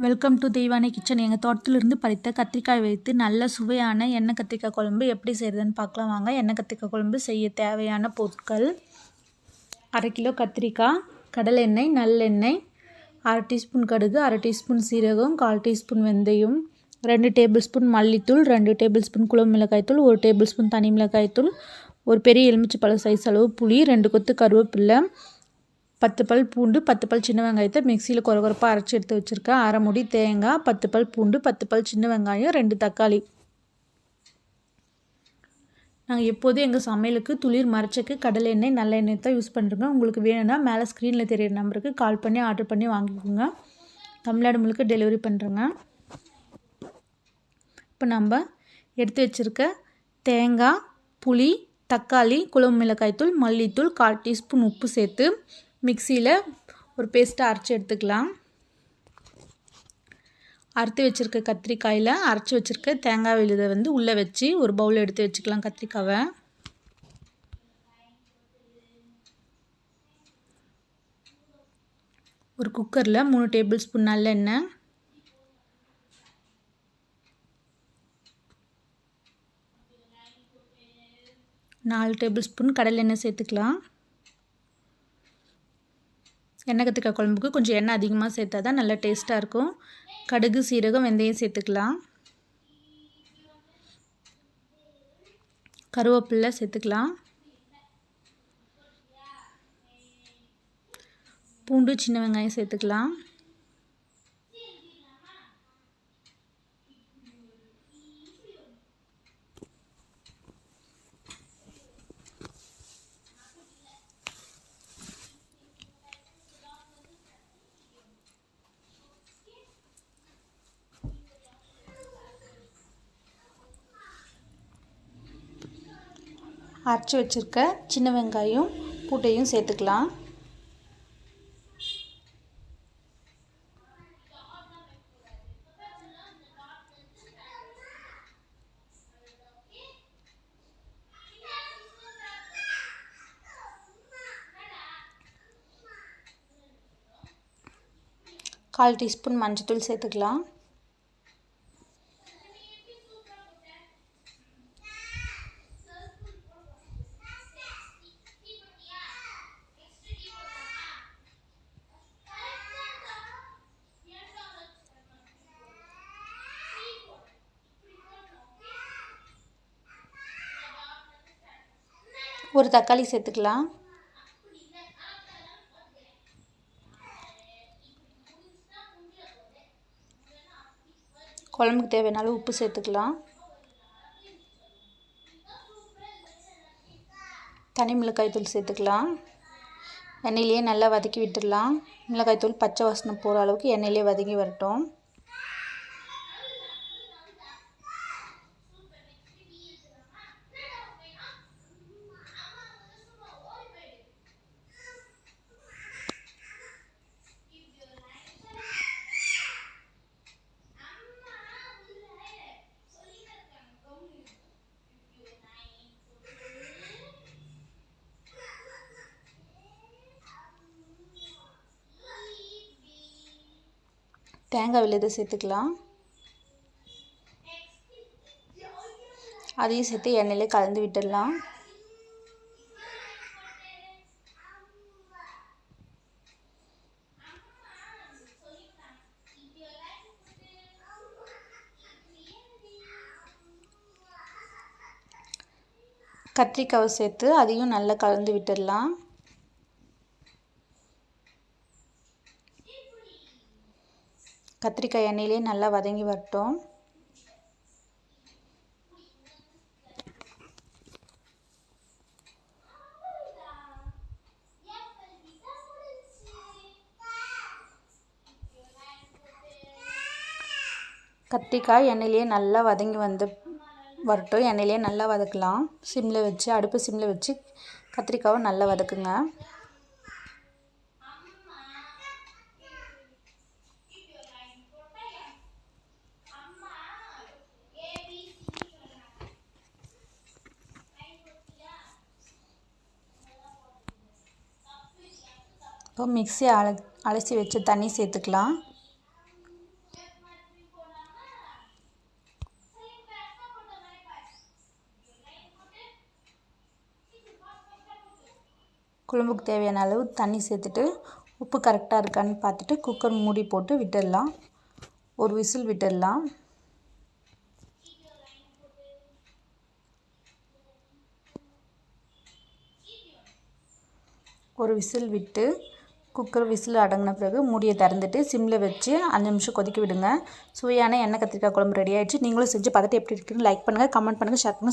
Welcome to Deivanai kitchen. எங்கள் தோட்டத்திலிருந்து பறித்த கத்திரிக்காய் வைத்து நல்ல சுவையான எண்ணெய் கத்திரிக்காய் குழம்பு எப்படி செய்கிறதுன்னு பார்க்கலாம் வாங்க. எண்ணெய் கத்திரிக்காய் குழம்பு செய்ய தேவையான பொருட்கள்: 1/2 கிலோ கத்திரிக்காய், கடலை எண்ணெய், நல்லெண்ணெய், 1/2 டீஸ்பூன் கடுகு, 1/2 டீஸ்பூன் சீரகம், 1/4 டீஸ்பூன் வெந்தயம், 2 டேபிள் ஸ்பூன் மல்லித்தூள், 2 டேபிள் ஸ்பூன் குழம்பு மிளகாய்த்தூள், 1 டேபிள் ஸ்பூன் தனி மிளகாய்த்தூள், ஒரு பெரிய எலுமிச்சைப்பழ சைஸ் அளவு புளி, 2 கொத்து கருவேப்பிலை, 10 பல் பூண்டு, 10 பல் சின்ன வெங்காயத்தை மிக்சியில் கொரகொரப்பாக அரைச்சி எடுத்து வச்சுருக்கேன். 1/2 மூடி தேங்காய், 10 பல் பூண்டு, 10 பல் சின்ன வெங்காயம், 2 தக்காளி. நாங்கள் எப்போதும் எங்கள் சமையலுக்கு துளிர் மரச்சக்கு கடலை எண்ணெய் நல்லெண்ணெய் தான் யூஸ் பண்ணுறோங்க. உங்களுக்கு வேணும்னா மேலே ஸ்க்ரீனில் தெரியிற நம்பருக்கு கால் பண்ணி ஆர்டர் பண்ணி வாங்கிக்கோங்க. தமிழ்நாடு முழுக்க டெலிவரி பண்ணுறோங்க. இப்போ நம்ம எடுத்து வச்சுருக்க தேங்காய், புளி, தக்காளி, குழம்பு மிளகாய்த்தூள், மல்லித்தூள், 1/4 டீஸ்பூன் உப்பு சேர்த்து மிக்சியில் ஒரு பேஸ்ட்டாக அரைச்சி எடுத்துக்கலாம். அறுத்து வச்சுருக்க கத்திரிக்காயில் அரைச்சி வச்சுருக்க தேங்காய் விழுதை உள்ளே வச்சு ஒரு பவுல் எடுத்து வச்சுக்கலாம். கத்திரிக்காவை ஒரு குக்கரில் 3 டேபிள் ஸ்பூன் நல்லெண்ணெய், 4 டேபிள் ஸ்பூன் கடலை எண்ணெய் சேர்த்துக்கலாம். எண்ணெய் கத்திரிக்காய் குழம்புக்கு கொஞ்சம் எண்ணெய் அதிகமாக சேர்த்தா தான் நல்லா டேஸ்ட்டாக இருக்கும். கடுகு, சீரகம், வெந்தயம் சேர்த்துக்கலாம். கருவேப்பிலை சேர்த்துக்கலாம். பூண்டு, சின்ன வெங்காயம் சேர்த்துக்கலாம். அரைச்சி வச்சுருக்க சின்ன வெங்காயம் பூட்டையும் சேர்த்துக்கலாம். கால் டீஸ்பூன் மஞ்சள்தூள் சேர்த்துக்கலாம். ஒரு தக்காளி சேர்த்துக்கலாம். குழம்புக்கு தேவையான அளவு உப்பு சேர்த்துக்கலாம். தனி மிளகாய்த்தூள் சேர்த்துக்கலாம். எண்ணெயிலேயே நல்லா வதக்கி விட்டுடலாம். மிளகாய்த்தூள் பச்சை வாசனை போகிற அளவுக்கு எண்ணெயிலே வதங்கி வரட்டும். தேங்காய் விழுதை சேர்த்துக்கலாம். அதையும் சேர்த்து எண்ணெயிலே கலந்து விட்டுடலாம். கத்திரிக்காவை சேர்த்து அதையும் நல்லா கலந்து விட்டுடலாம். கத்திரிக்காய் எண்ணெயிலே நல்லா வதங்கி வரட்டும். கத்திரிக்காய் எண்ணெயிலே நல்லா வதங்கி வரட்டும். எண்ணெயிலே நல்லா வதக்கலாம். அடுப்பு சிம்மில் வச்சு கத்திரிக்காவை நல்லா வதக்குங்க. இப்போ மிக்ஸி அலசி வச்ச தண்ணி சேர்த்துக்கலாம். குழம்புக்கு தேவையான அளவு தண்ணி சேர்த்துட்டு உப்பு கரெக்டாக இருக்கான்னு பார்த்துட்டு குக்கர் மூடி போட்டு விட்டுடலாம். ஒரு விசில் விட்டுடலாம். ஒரு விசில் விட்டு குக்கர் விசில் அடங்கின பிறகு மூடியை திறந்துட்டு சிம்மில் வச்சு 5 நிமிஷம் கொதிக்க விடுங்க. சுவையான எண்ணெய் கத்திரிக்காய் குழம்பு ரெடி ஆகிடுச்சு. நீங்களும் செஞ்சு பார்த்துட்டு எப்படி இருக்குன்னு லைக் பண்ணுங்கள், கமெண்ட் பண்ணுங்கள், ஷேர் பண்ணுங்கள்.